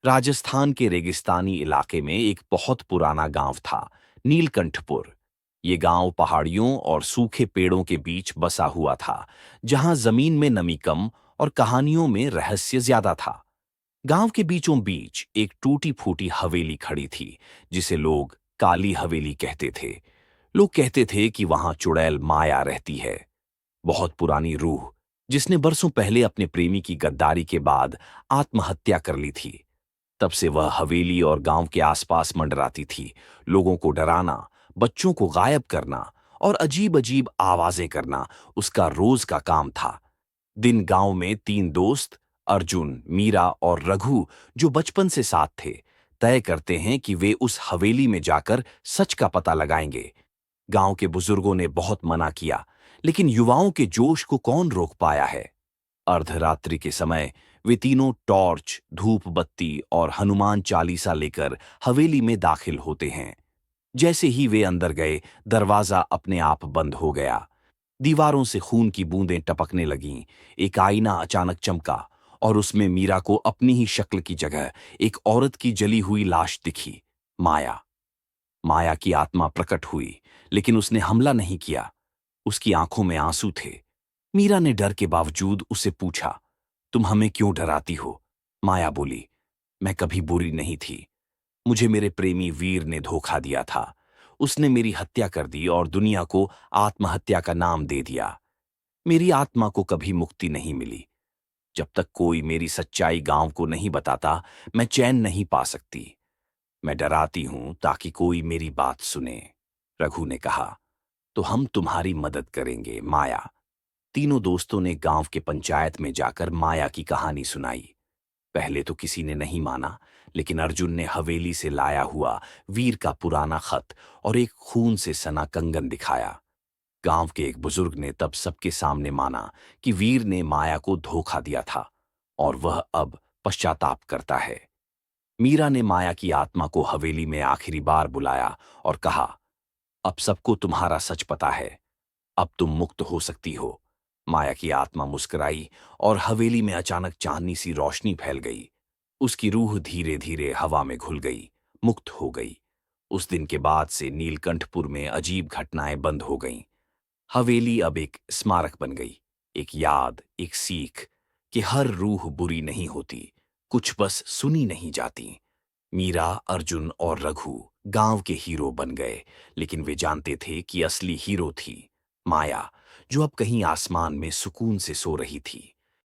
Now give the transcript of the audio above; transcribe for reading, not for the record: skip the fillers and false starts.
राजस्थान के रेगिस्तानी इलाके में एक बहुत पुराना गांव था, नीलकंठपुर। ये गांव पहाड़ियों और सूखे पेड़ों के बीच बसा हुआ था, जहां जमीन में नमी कम और कहानियों में रहस्य ज्यादा था। गांव के बीचों बीच एक टूटी फूटी हवेली खड़ी थी, जिसे लोग काली हवेली कहते थे। लोग कहते थे कि वहां चुड़ैल माया रहती है, बहुत पुरानी रूह, जिसने बरसों पहले अपने प्रेमी की गद्दारी के बाद आत्महत्या कर ली थी। तब से वह हवेली और गांव के आसपास मंडराती थी। लोगों को डराना, बच्चों को गायब करना और अजीब अजीब आवाजें करना उसका रोज का काम था। दिन गांव में तीन दोस्त, अर्जुन, मीरा और रघु, जो बचपन से साथ थे, तय करते हैं कि वे उस हवेली में जाकर सच का पता लगाएंगे। गांव के बुजुर्गों ने बहुत मना किया, लेकिन युवाओं के जोश को कौन रोक पाया है। अर्धरात्रि के समय वे तीनों टॉर्च, धूप बत्ती और हनुमान चालीसा लेकर हवेली में दाखिल होते हैं। जैसे ही वे अंदर गए, दरवाजा अपने आप बंद हो गया। दीवारों से खून की बूंदें टपकने लगीं। एक आईना अचानक चमका और उसमें मीरा को अपनी ही शक्ल की जगह एक औरत की जली हुई लाश दिखी। माया। माया की आत्मा प्रकट हुई, लेकिन उसने हमला नहीं किया। उसकी आंखों में आंसू थे। मीरा ने डर के बावजूद उसे पूछा, तुम हमें क्यों डराती हो? माया बोली, मैं कभी बुरी नहीं थी। मुझे मेरे प्रेमी वीर ने धोखा दिया था। उसने मेरी हत्या कर दी और दुनिया को आत्महत्या का नाम दे दिया। मेरी आत्मा को कभी मुक्ति नहीं मिली। जब तक कोई मेरी सच्चाई गांव को नहीं बताता, मैं चैन नहीं पा सकती। मैं डराती हूं ताकि कोई मेरी बात सुने। रघु ने कहा, तो हम तुम्हारी मदद करेंगे, माया। तीनों दोस्तों ने गांव के पंचायत में जाकर माया की कहानी सुनाई। पहले तो किसी ने नहीं माना, लेकिन अर्जुन ने हवेली से लाया हुआ वीर का पुराना खत और एक खून से सना कंगन दिखाया। गांव के एक बुजुर्ग ने तब सबके सामने माना कि वीर ने माया को धोखा दिया था और वह अब पश्चाताप करता है। मीरा ने माया की आत्मा को हवेली में आखिरी बार बुलाया और कहा, अब सबको तुम्हारा सच पता है। अब तुम मुक्त हो सकती हो। माया की आत्मा मुस्कुराई और हवेली में अचानक चांदनी सी रोशनी फैल गई। उसकी रूह धीरे धीरे हवा में घुल गई, मुक्त हो गई। उस दिन के बाद से नीलकंठपुर में अजीब घटनाएं बंद हो गईं। हवेली अब एक स्मारक बन गई, एक याद, एक सीख कि हर रूह बुरी नहीं होती, कुछ बस सुनी नहीं जाती। मीरा, अर्जुन और रघु गांव के हीरो बन गए, लेकिन वे जानते थे कि असली हीरो थी माया, जो अब कहीं आसमान में सुकून से सो रही थी।